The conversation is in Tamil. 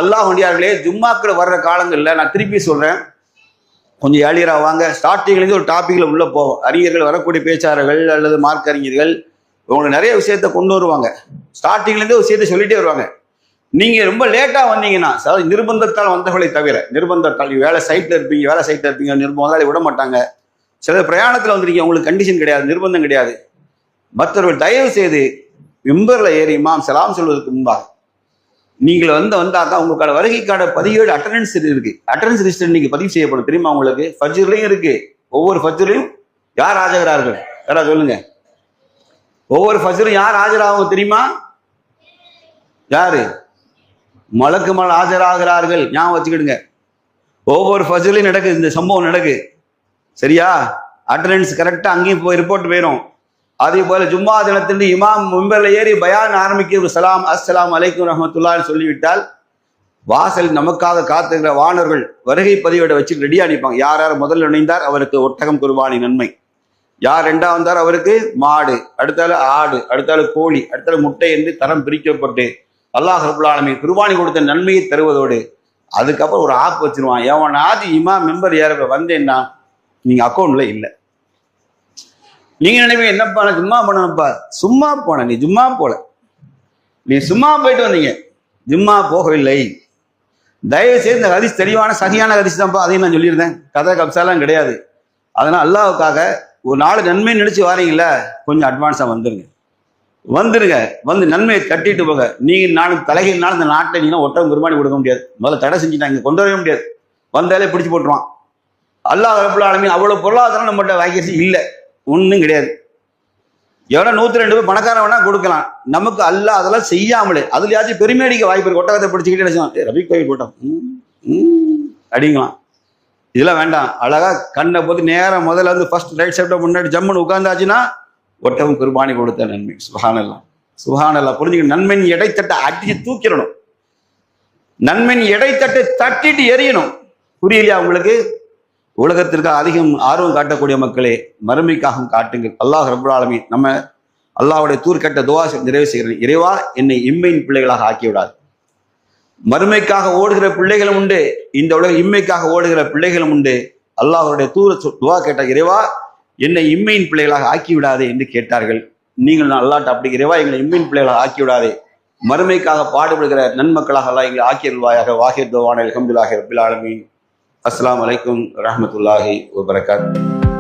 அல்லாஹ்வுடையார்களே, ஜும்மாக்கள் வர்ற காலங்களில் நான் திருப்பி சொல்றேன், கொஞ்சம் ஏழியராக வாங்க. ஸ்டார்டிங்லேருந்து ஒரு டாப்பிக்ல உள்ள போவோம். அறிஞர்கள், வரக்கூடிய பேச்சாளர்கள் அல்லது மார்க் அறிஞர்கள் உங்களுக்கு நிறைய விஷயத்த கொண்டு வருவாங்க. ஸ்டார்டிங்லேருந்து ஒரு விஷயத்தை சொல்லிட்டே வருவாங்க. நீங்க ரொம்ப லேட்டா வந்தீங்கன்னா, நிர்பந்தத்தால் வந்தவர்களை தவிர, நிர்பந்தத்தால் வேலை சைட்ல இருப்பீங்க, முதலாளி விட மாட்டாங்க. சில பிரயாணத்தில் வந்திருக்கீங்க, உங்களுக்கு கண்டிஷன் கிடையாது, நிர்பந்தம் கிடையாது. மற்றவர்கள் தயவு செய்து மிம்பர்ல ஏறி இமாம் சலாம் சொல்வதற்கு முன்பாக நீங்கள் வந்தாக்கா உங்களுக்கான வருகைக்கான பதிவேடு அட்டண்டன்ஸ் இருக்கு. அட்டண்டன்ஸ் லிஸ்ட் இன்னைக்கு பதிவு செய்யப்படும். தெரியுமா உங்களுக்கு? ஃபஜ்ர்லயும் இருக்கு. ஒவ்வொரு ஃபஜ்ர்லயும் யார் ஆஜராகிறார்கள்? யாராவது சொல்லுங்க. ஒவ்வொரு ஃபஜ்ரும் யார் ஆஜராகும் தெரியுமா? யாரு? மலக்குமார் ஆஜராகிறார்கள். ஞாபகம் வச்சுக்கிடுங்க. ஒவ்வொரு ஃபஜ்ர்லயும் நடக்குது, இந்த சம்பவம் நடக்கு. சரியா? அட்டண்டன்ஸ் கரெக்டா அங்கேயும் போய் ரிப்போர்ட் போயிடும். அதே போல ஜும்மா தினத்தின் இமாம் மிம்பர்ல ஏறி பயான் ஆரம்பிக்க சலாம் அஸ்ஸலாமு அலைக்கும் ரஹ்மத்துல்லாஹ்னு சொல்லிவிட்டால், வாசல் நமக்காக காத்துக்கிற வானர்கள் வருகை பதிவேட வச்சு ரெடியா நிற்பாங்க. யார் யார் முதல்ல இணைந்தார் அவருக்கு ஒட்டகம் குர்பானி நன்மை, யார் ரெண்டா வந்தார் அவருக்கு மாடு, அடுத்தால ஆடு, அடுத்தால கோழி, அடுத்தால முட்டை என்று தரம் பிரிக்கப்பட்டு அல்லாஹ் ரப்புல் ஆலமீன் குர்பானி கொடுத்த நன்மையை தருவதோடு அதுக்கப்புறம் ஒரு ஆப் வச்சிருவான். எவனாவது இமாம் மெம்பர் ஏற வந்தேன்னா நீங்க அக்கௌண்ட்ல இல்லை. நீங்க நினைப்பீங்க, என்னப்பா நான் சும்மா போனப்பா. சும்மா போன, நீ சும்மா போல, நீ சும்மா போயிட்டு வந்தீங்க, ஜும்மா போகவில்லை. தயவு செய்து இந்த ஹதீஸ் தெளிவான சகியான ஹதீஸ் தான்ப்பா. அதையும் நான் சொல்லியிருந்தேன். கதை கப்சாலாம் கிடையாது. அதனால அல்லாஹ்வுக்காக ஒரு நாலு நன்மை நினைச்சு வாரீங்களா, கொஞ்சம் அட்வான்ஸா வந்துருங்க. வந்து நன்மையை கட்டிட்டு போக. நீங்க நானும் தலைகள்னால இந்த நாட்டை நீங்க ஒட்டகம் குர்பானி கொடுக்க முடியாது. முதல்ல தடை செஞ்சுட்டாங்க, கொண்டு வரவே முடியாது. வந்தாலே பிடிச்சு போட்டுருவான். அல்லாஹ் ரப்புல் ஆலமீன் அவ்வளவு பொருளாதாரம் நம்மகிட்ட வாங்கிடுச்சு இல்லை, ஒன்றும் கிடையாது. எவ்வளோ 102 பேர் பணக்காரன் வேணா கொடுக்கலாம். நமக்கு அல்லாஹ் அதெல்லாம் செய்யாமலே அதுலயாச்சும் பெருமையடிக்க வாய்ப்பு இருக்கு. ஒட்டகத்தை பிடிச்சிக்கிட்டே ரவி கோயில் போட்டோம் அடிங்களாம். இதெல்லாம் வேண்டாம். அழகா கண்ணை போட்டு நேரம் முதல்ல வந்து ஃபர்ஸ்ட் ரைட் சைட முன்னாடி ஜம்முன்னு உட்கார்ந்தாச்சுன்னா ஒட்டகம் குர்பானி கொடுத்த நன்மை. சுப்ஹானல்லாஹ், சுப்ஹானல்லாஹ். புரிஞ்சுக்க, நன்மையின் இடைத்தட்டை அடிச்சு தூக்கிடணும். நன்மையின் இடைத்தட்டை தட்டிட்டு எரியணும். புரியலையா உங்களுக்கு? உலகத்திற்காக அதிகம் ஆர்வம் காட்டக்கூடிய மக்களே, மறுமைக்காகவும் காட்டுங்கள். அல்லாஹ் ரப்புல் ஆலமீன் நம்ம அல்லாஹ்வுடைய தூர் கட்ட துவா நிறைவு செய்கிறேன். இறைவா, என்னை இம்மையின் பிள்ளைகளாக ஆக்கிவிடாது. மறுமைக்காக ஓடுகிற பிள்ளைகளும் உண்டு, இந்த உலக இம்மைக்காக ஓடுகிற பிள்ளைகளும் உண்டு. அல்லாஹ்வுடைய தூர துவா கேட்ட, இறைவா என்னை இம்மையின் பிள்ளைகளாக ஆக்கிவிடாதே என்று கேட்டார்கள். நீங்கள் அல்லாஹ்ட்ட அப்படி, இறைவா எங்களை இம்மையின் பிள்ளைகளாக ஆக்கிவிடாதே, மறுமைக்காக பாடுபடுகிற நன்மக்களாக அல்லாஹ் எங்களை ஆக்கியல்வாயாக. வாஹிர் தவான அல்ஹம்துலில்லாஹி ரப்பில் ஆலமீன். அஸ்ஸலாமு அலைக்கும் வரஹ்மத்துல்லாஹி வபரகாத்துஹு.